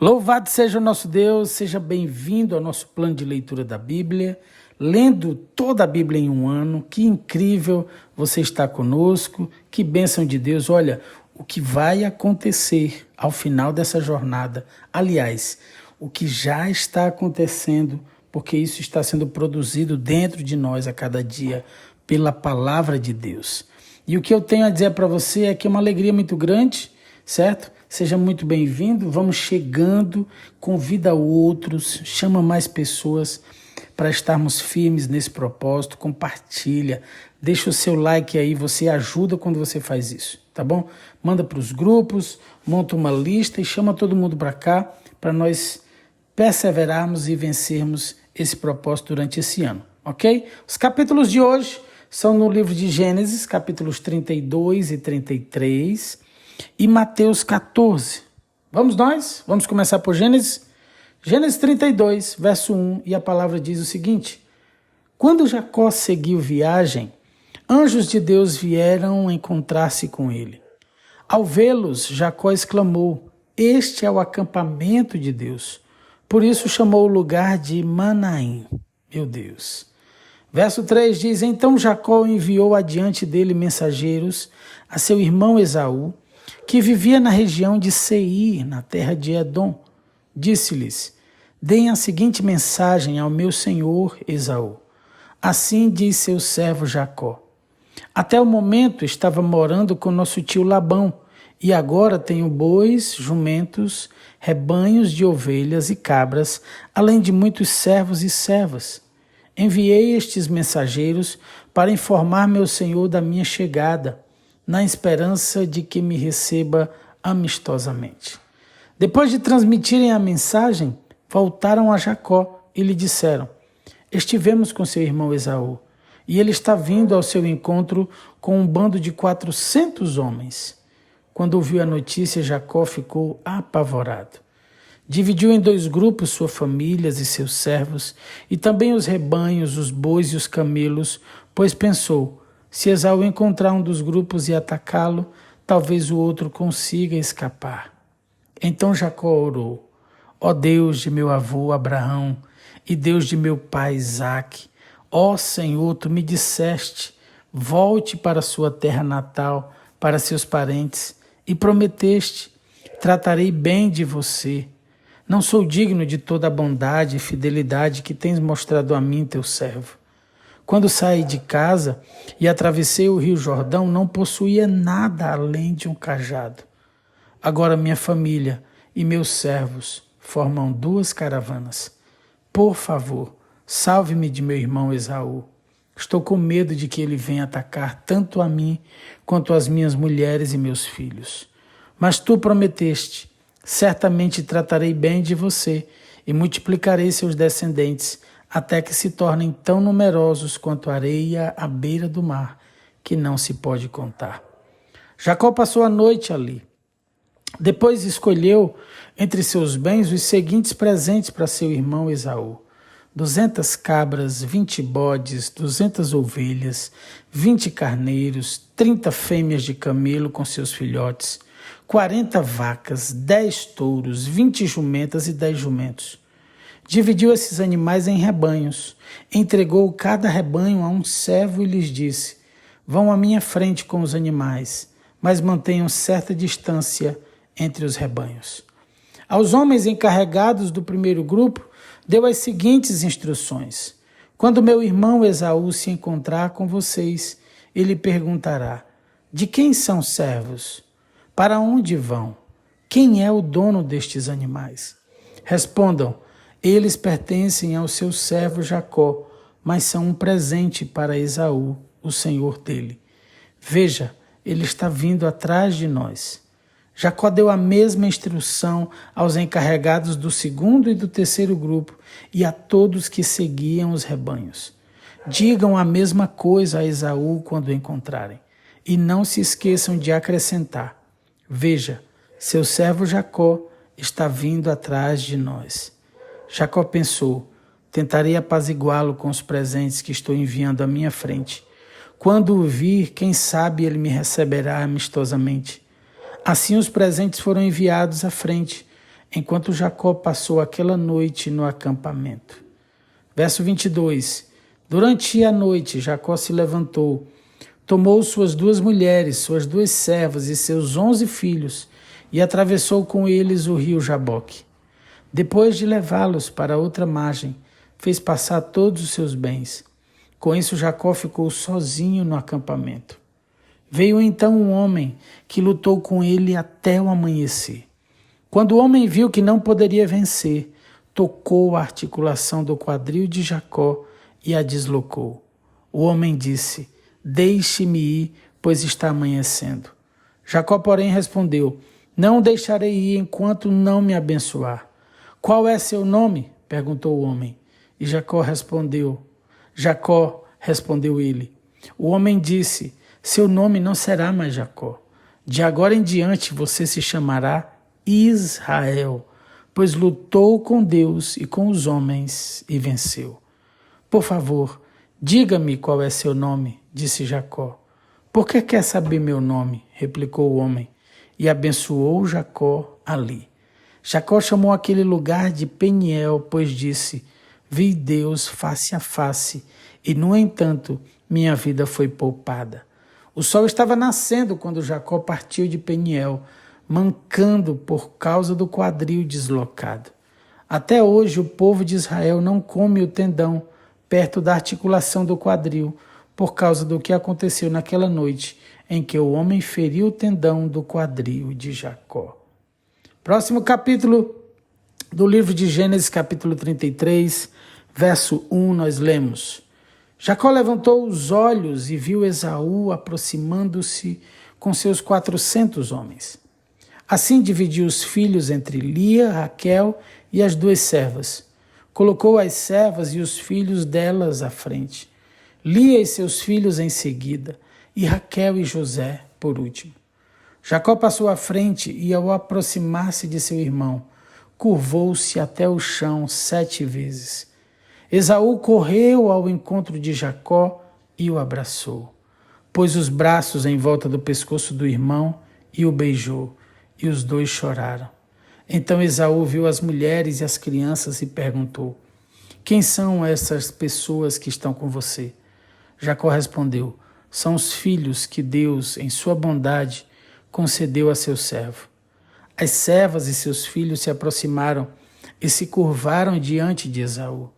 Louvado seja o nosso Deus, seja bem-vindo ao nosso plano de leitura da Bíblia, lendo toda a Bíblia em um ano. Que incrível você estar conosco, que bênção de Deus. Olha, o que vai acontecer ao final dessa jornada, aliás, o que já está acontecendo, porque isso está sendo produzido dentro de nós a cada dia pela palavra de Deus. E o que eu tenho a dizer para você é que é uma alegria muito grande, certo? Seja muito bem-vindo, vamos chegando, convida outros, chama mais pessoas para estarmos firmes nesse propósito, compartilha, deixa o seu like aí, você ajuda quando você faz isso, tá bom? Manda para os grupos, monta uma lista e chama todo mundo para cá, para nós perseverarmos e vencermos esse propósito durante esse ano, ok? Os capítulos de hoje são no livro de Gênesis, capítulos 32 e 33, e Mateus 14. Vamos nós? Vamos começar por Gênesis? Gênesis 32, verso 1, e a palavra diz o seguinte: Quando Jacó seguiu viagem, anjos de Deus vieram encontrar-se com ele. Ao vê-los, Jacó exclamou: Este é o acampamento de Deus. Por isso chamou o lugar de Manaim. Meu Deus. Verso 3 diz: Então Jacó enviou adiante dele mensageiros a seu irmão Esaú, que vivia na região de Seir, na terra de Edom. Disse-lhes: Deem a seguinte mensagem ao meu senhor Esaú. Assim diz seu servo Jacó: Até o momento estava morando com nosso tio Labão, e agora tenho bois, jumentos, rebanhos de ovelhas e cabras, além de muitos servos e servas. Enviei estes mensageiros para informar meu senhor da minha chegada, na esperança de que me receba amistosamente. Depois de transmitirem a mensagem, voltaram a Jacó e lhe disseram: Estivemos com seu irmão Esaú, e ele está vindo ao seu encontro com um bando de 400 homens. Quando ouviu a notícia, Jacó ficou apavorado. Dividiu em 2 grupos suas famílias e seus servos, e também os rebanhos, os bois e os camelos, pois pensou: se Esaú encontrar um dos grupos e atacá-lo, talvez o outro consiga escapar. Então Jacó orou: Ó Deus de meu avô Abraão e Deus de meu pai Isaque, ó Senhor, tu me disseste: volte para sua terra natal, para seus parentes, e prometeste: tratarei bem de você. Não sou digno de toda a bondade e fidelidade que tens mostrado a mim, teu servo. Quando saí de casa e atravessei o rio Jordão, não possuía nada além de um cajado. Agora minha família e meus servos formam 2 caravanas. Por favor, salve-me de meu irmão Esaú. Estou com medo de que ele venha atacar tanto a mim quanto as minhas mulheres e meus filhos. Mas tu prometeste: certamente tratarei bem de você e multiplicarei seus descendentes até que se tornem tão numerosos quanto a areia à beira do mar, que não se pode contar. Jacó passou a noite ali. Depois escolheu entre seus bens os seguintes presentes para seu irmão Esaú: 200 cabras, 20 bodes, 200 ovelhas, 20 carneiros, 30 fêmeas de camelo com seus filhotes, 40 vacas, 10 touros, 20 jumentas e 10 jumentos. Dividiu esses animais em rebanhos, entregou cada rebanho a um servo e lhes disse: Vão à minha frente com os animais, mas mantenham certa distância entre os rebanhos. Aos homens encarregados do primeiro grupo, deu as seguintes instruções: Quando meu irmão Esaú se encontrar com vocês, ele perguntará: De quem são servos? Para onde vão? Quem é o dono destes animais? Respondam: Eles pertencem ao seu servo Jacó, mas são um presente para Esaú, o senhor dele. Veja, ele está vindo atrás de nós. Jacó deu a mesma instrução aos encarregados do segundo e do terceiro grupo e a todos que seguiam os rebanhos. Digam a mesma coisa a Esaú quando o encontrarem, e não se esqueçam de acrescentar: Veja, seu servo Jacó está vindo atrás de nós. Jacó pensou: tentarei apaziguá-lo com os presentes que estou enviando à minha frente. Quando o vir, quem sabe ele me receberá amistosamente. Assim os presentes foram enviados à frente, enquanto Jacó passou aquela noite no acampamento. Verso 22. Durante a noite, Jacó se levantou, tomou suas 2 mulheres, suas 2 servas e seus 11 filhos e atravessou com eles o rio Jaboque. Depois de levá-los para outra margem, fez passar todos os seus bens. Com isso, Jacó ficou sozinho no acampamento. Veio então um homem que lutou com ele até o amanhecer. Quando o homem viu que não poderia vencer, tocou a articulação do quadril de Jacó e a deslocou. O homem disse: deixe-me ir, pois está amanhecendo. Jacó, porém, respondeu: não o deixarei ir enquanto não me abençoar. Qual é seu nome? Perguntou o homem. E Jacó respondeu ele. O homem disse: seu nome não será mais Jacó. De agora em diante você se chamará Israel, pois lutou com Deus e com os homens e venceu. Por favor, diga-me qual é seu nome, disse Jacó. Por que quer saber meu nome? Replicou o homem. E abençoou Jacó ali. Jacó chamou aquele lugar de Peniel, pois disse: vi Deus face a face, e no entanto minha vida foi poupada. O sol estava nascendo quando Jacó partiu de Peniel, mancando por causa do quadril deslocado. Até hoje o povo de Israel não come o tendão perto da articulação do quadril, por causa do que aconteceu naquela noite em que o homem feriu o tendão do quadril de Jacó. Próximo capítulo do livro de Gênesis, capítulo 33, verso 1, nós lemos: Jacó levantou os olhos e viu Esaú aproximando-se com seus 400 homens. Assim dividiu os filhos entre Lia, Raquel e as 2 servas. Colocou as servas e os filhos delas à frente, Lia e seus filhos em seguida, e Raquel e José por último. Jacó passou à frente e, ao aproximar-se de seu irmão, curvou-se até o chão 7 vezes. Esaú correu ao encontro de Jacó e o abraçou. Pôs os braços em volta do pescoço do irmão e o beijou, e os 2 choraram. Então Esaú viu as mulheres e as crianças e perguntou: quem são essas pessoas que estão com você? Jacó respondeu: são os filhos que Deus, em sua bondade, concedeu a seu servo. As servas e seus filhos se aproximaram e se curvaram diante de Esaú.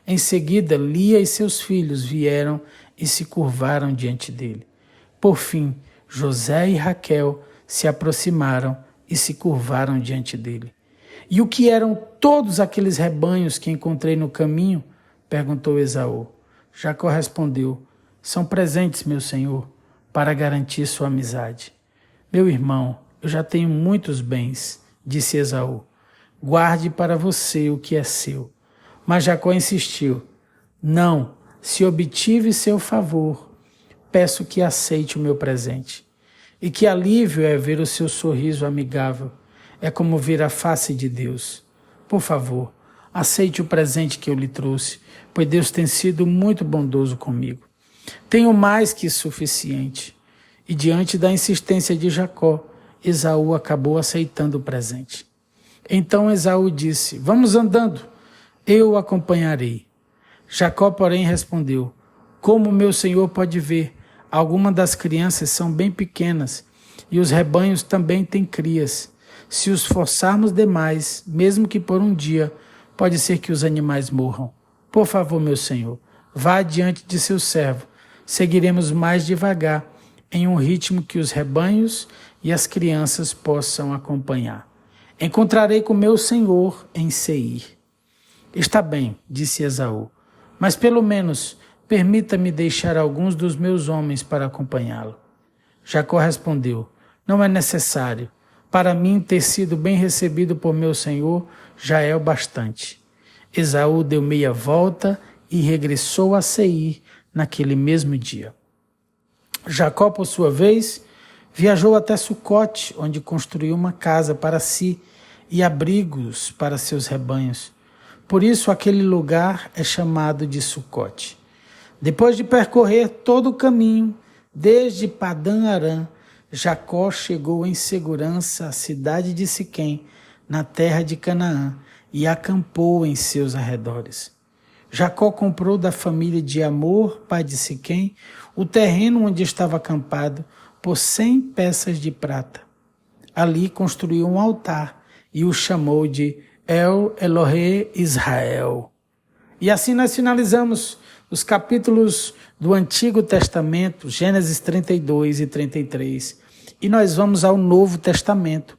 Em seguida, Lia e seus filhos vieram e se curvaram diante dele. Por fim, José e Raquel se aproximaram e se curvaram diante dele. E o que eram todos aqueles rebanhos que encontrei no caminho? Perguntou Esaú. Jacó respondeu: são presentes, meu senhor, para garantir sua amizade. Meu irmão, eu já tenho muitos bens, disse Esaú. Guarde para você o que é seu. Mas Jacó insistiu: não, se obtive seu favor, peço que aceite o meu presente. E que alívio é ver o seu sorriso amigável. É como ver a face de Deus. Por favor, aceite o presente que eu lhe trouxe, pois Deus tem sido muito bondoso comigo. Tenho mais que suficiente. E diante da insistência de Jacó, Esaú acabou aceitando o presente. Então Esaú disse: vamos andando, eu o acompanharei. Jacó, porém, respondeu: como meu senhor pode ver, algumas das crianças são bem pequenas e os rebanhos também têm crias. Se os forçarmos demais, mesmo que por um dia, pode ser que os animais morram. Por favor, meu senhor, vá adiante de seu servo. Seguiremos mais devagar, em um ritmo que os rebanhos e as crianças possam acompanhar. Encontrarei com meu senhor em Seir. Está bem, disse Esaú, mas pelo menos permita-me deixar alguns dos meus homens para acompanhá-lo. Jacó respondeu: não é necessário. Para mim ter sido bem recebido por meu senhor já é o bastante. Esaú deu meia volta e regressou a Seir naquele mesmo dia. Jacó, por sua vez, viajou até Sucote, onde construiu uma casa para si e abrigos para seus rebanhos. Por isso aquele lugar é chamado de Sucote. Depois de percorrer todo o caminho, desde Padã Arã, Jacó chegou em segurança à cidade de Siquém, na terra de Canaã e acampou em seus arredores. Jacó comprou da família de Amor, pai de Siquém, o terreno onde estava acampado por 100 peças de prata. Ali construiu um altar e o chamou de El Elohe Israel. E assim nós finalizamos os capítulos do Antigo Testamento, Gênesis 32 e 33. E nós vamos ao Novo Testamento,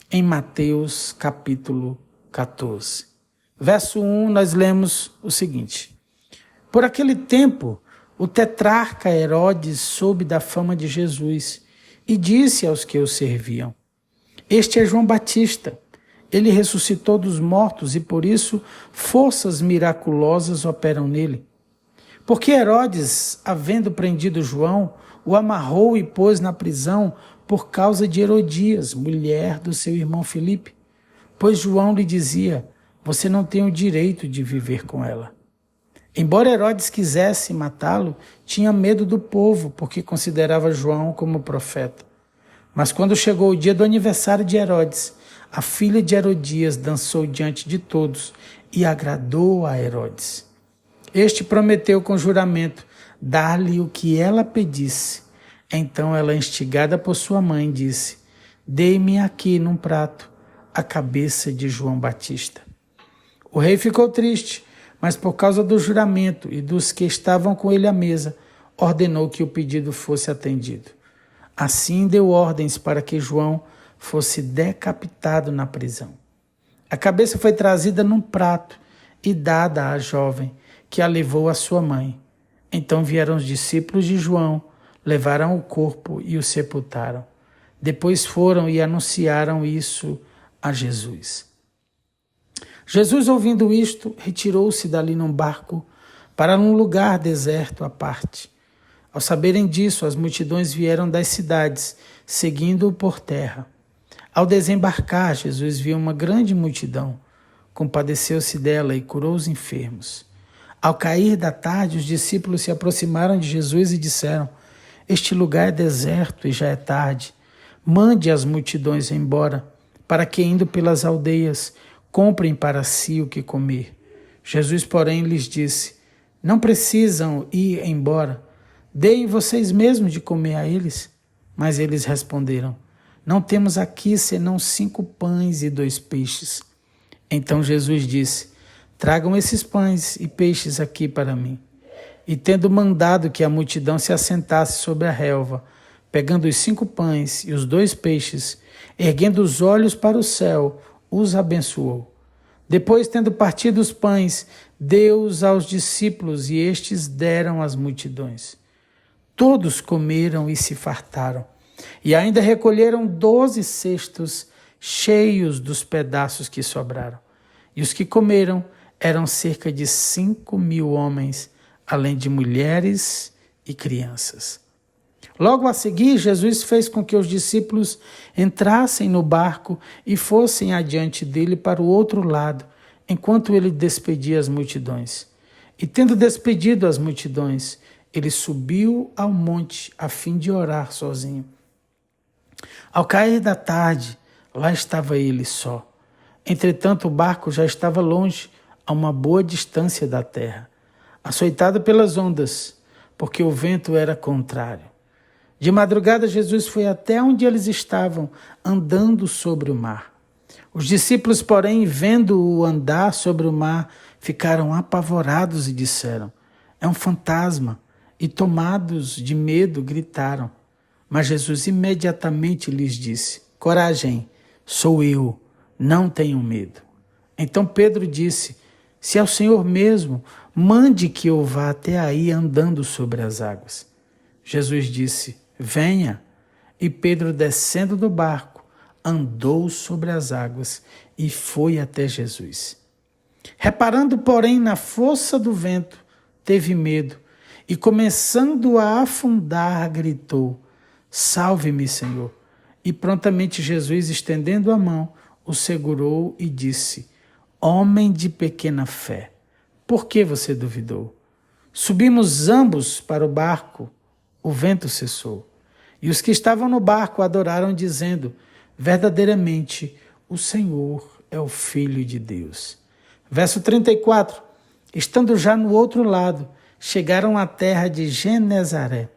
em Mateus capítulo 14. Verso 1, nós lemos o seguinte: Por aquele tempo, o tetrarca Herodes soube da fama de Jesus e disse aos que o serviam: Este é João Batista. Ele ressuscitou dos mortos e por isso forças miraculosas operam nele. Porque Herodes, havendo prendido João, o amarrou e pôs na prisão por causa de Herodias, mulher do seu irmão Filipe. Pois João lhe dizia: Você não tem o direito de viver com ela. Embora Herodes quisesse matá-lo, tinha medo do povo, porque considerava João como profeta. Mas quando chegou o dia do aniversário de Herodes, a filha de Herodias dançou diante de todos e agradou a Herodes. Este prometeu com juramento dar-lhe o que ela pedisse. Então ela, instigada por sua mãe, disse: Dei-me aqui num prato a cabeça de João Batista. O rei ficou triste, mas por causa do juramento e dos que estavam com ele à mesa, ordenou que o pedido fosse atendido. Assim deu ordens para que João fosse decapitado na prisão. A cabeça foi trazida num prato e dada à jovem, que a levou à sua mãe. Então vieram os discípulos de João, levaram o corpo e o sepultaram. Depois foram e anunciaram isso a Jesus. Jesus, ouvindo isto, retirou-se dali num barco para um lugar deserto à parte. Ao saberem disso, as multidões vieram das cidades, seguindo-o por terra. Ao desembarcar, Jesus viu uma grande multidão, compadeceu-se dela e curou os enfermos. Ao cair da tarde, os discípulos se aproximaram de Jesus e disseram: Este lugar é deserto e já é tarde. Mande as multidões embora, para que, indo pelas aldeias, comprem para si o que comer. Jesus, porém, lhes disse: Não precisam ir embora. Deem vocês mesmos de comer a eles. Mas eles responderam: Não temos aqui senão 5 pães e 2 peixes. Então Jesus disse: Tragam esses pães e peixes aqui para mim. E tendo mandado que a multidão se assentasse sobre a relva, pegando os 5 pães e os 2 peixes, erguendo os olhos para o céu, os abençoou. Depois, tendo partido os pães, deu-os aos discípulos e estes deram às multidões. Todos comeram e se fartaram, e ainda recolheram 12 cestos cheios dos pedaços que sobraram. E os que comeram eram cerca de 5.000 homens, além de mulheres e crianças. Logo a seguir, Jesus fez com que os discípulos entrassem no barco e fossem adiante dele para o outro lado, enquanto ele despedia as multidões. E tendo despedido as multidões, ele subiu ao monte a fim de orar sozinho. Ao cair da tarde, lá estava ele só. Entretanto, o barco já estava longe, a uma boa distância da terra, açoitado pelas ondas, porque o vento era contrário. De madrugada, Jesus foi até onde eles estavam, andando sobre o mar. Os discípulos, porém, vendo-o andar sobre o mar, ficaram apavorados e disseram: É um fantasma. E tomados de medo, gritaram. Mas Jesus imediatamente lhes disse: Coragem, sou eu, não tenham medo. Então Pedro disse: Se é o Senhor mesmo, mande que eu vá até aí andando sobre as águas. Jesus disse: Venha. E Pedro, descendo do barco, andou sobre as águas e foi até Jesus. Reparando, porém, na força do vento, teve medo e, começando a afundar, gritou: Salve-me, Senhor. E prontamente Jesus, estendendo a mão, o segurou e disse: Homem de pequena fé, por que você duvidou? Subimos ambos para o barco, o vento cessou. E os que estavam no barco adoraram, dizendo: Verdadeiramente, o Senhor é o Filho de Deus. Verso 34. Estando já no outro lado, chegaram à terra de Genezaré.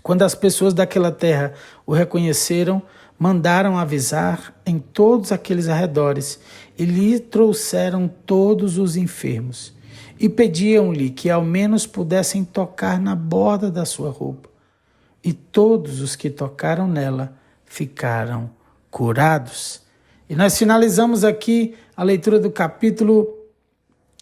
Quando as pessoas daquela terra o reconheceram, mandaram avisar em todos aqueles arredores e lhe trouxeram todos os enfermos e pediam-lhe que ao menos pudessem tocar na borda da sua roupa. E todos os que tocaram nela ficaram curados. E nós finalizamos aqui a leitura do capítulo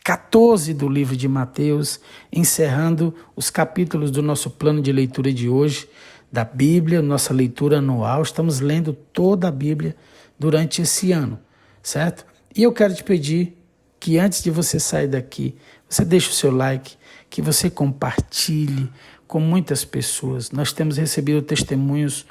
14 do livro de Mateus, encerrando os capítulos do nosso plano de leitura de hoje, da Bíblia, nossa leitura anual. Estamos lendo toda a Bíblia durante esse ano, certo? E eu quero te pedir que antes de você sair daqui, você deixe o seu like, que você compartilhe com muitas pessoas. Nós temos recebido testemunhos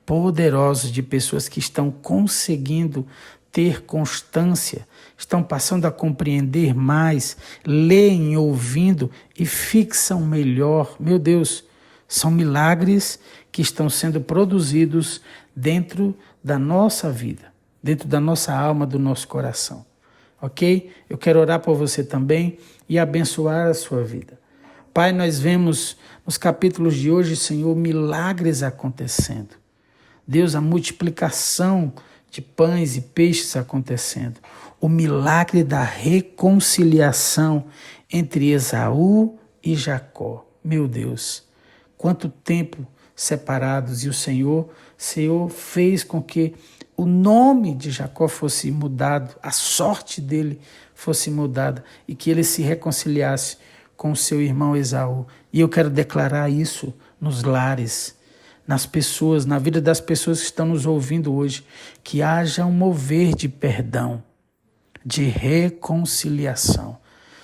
poderosos de pessoas que estão conseguindo ter constância, estão passando a compreender mais, leem, ouvindo e fixam melhor. Meu Deus, são milagres que estão sendo produzidos dentro da nossa vida, dentro da nossa alma, do nosso coração. Ok? Eu quero orar por você também e abençoar a sua vida. Pai, nós vemos nos capítulos de hoje, Senhor, milagres acontecendo. Deus, a multiplicação de pães e peixes acontecendo. O milagre da reconciliação entre Esaú e Jacó. Meu Deus, quanto tempo separados, e o Senhor fez com que o nome de Jacó fosse mudado, a sorte dele fosse mudada e que ele se reconciliasse com o seu irmão Esaú. E eu quero declarar isso nos lares, nas pessoas, na vida das pessoas que estão nos ouvindo hoje, que haja um mover de perdão, de reconciliação.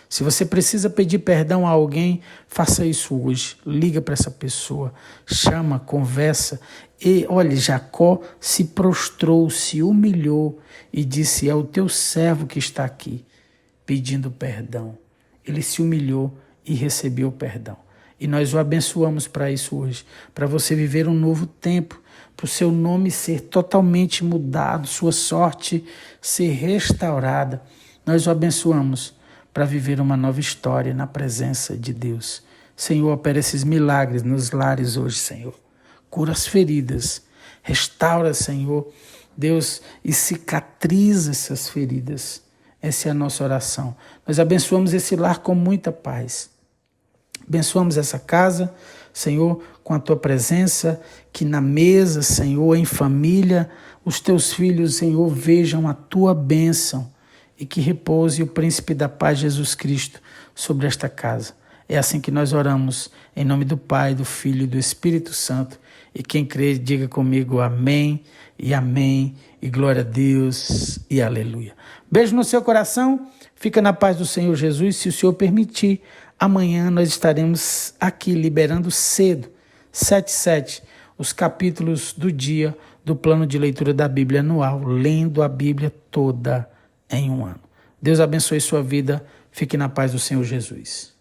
Se você precisa pedir perdão a alguém, faça isso hoje. Liga para essa pessoa, chama, conversa. E olha, Jacó se prostrou, se humilhou e disse: é o teu servo que está aqui pedindo perdão. Ele se humilhou e recebeu perdão. E nós o abençoamos para isso hoje, para você viver um novo tempo, para o seu nome ser totalmente mudado, sua sorte ser restaurada. Nós o abençoamos para viver uma nova história na presença de Deus. Senhor, opera esses milagres nos lares hoje, Senhor. Cura as feridas, restaura, Senhor, Deus, e cicatriza essas feridas. Essa é a nossa oração. Nós abençoamos esse lar com muita paz. Abençoamos essa casa, Senhor, com a Tua presença, que na mesa, Senhor, em família, os Teus filhos, Senhor, vejam a Tua bênção e que repouse o Príncipe da Paz, Jesus Cristo, sobre esta casa. É assim que nós oramos, em nome do Pai, do Filho e do Espírito Santo. E quem crê, diga comigo amém, e glória a Deus, e aleluia. Beijo no seu coração, fica na paz do Senhor Jesus, se o Senhor permitir. Amanhã nós estaremos aqui liberando cedo, 7:7, os capítulos do dia do plano de leitura da Bíblia anual, lendo a Bíblia toda em um ano. Deus abençoe sua vida, fique na paz do Senhor Jesus.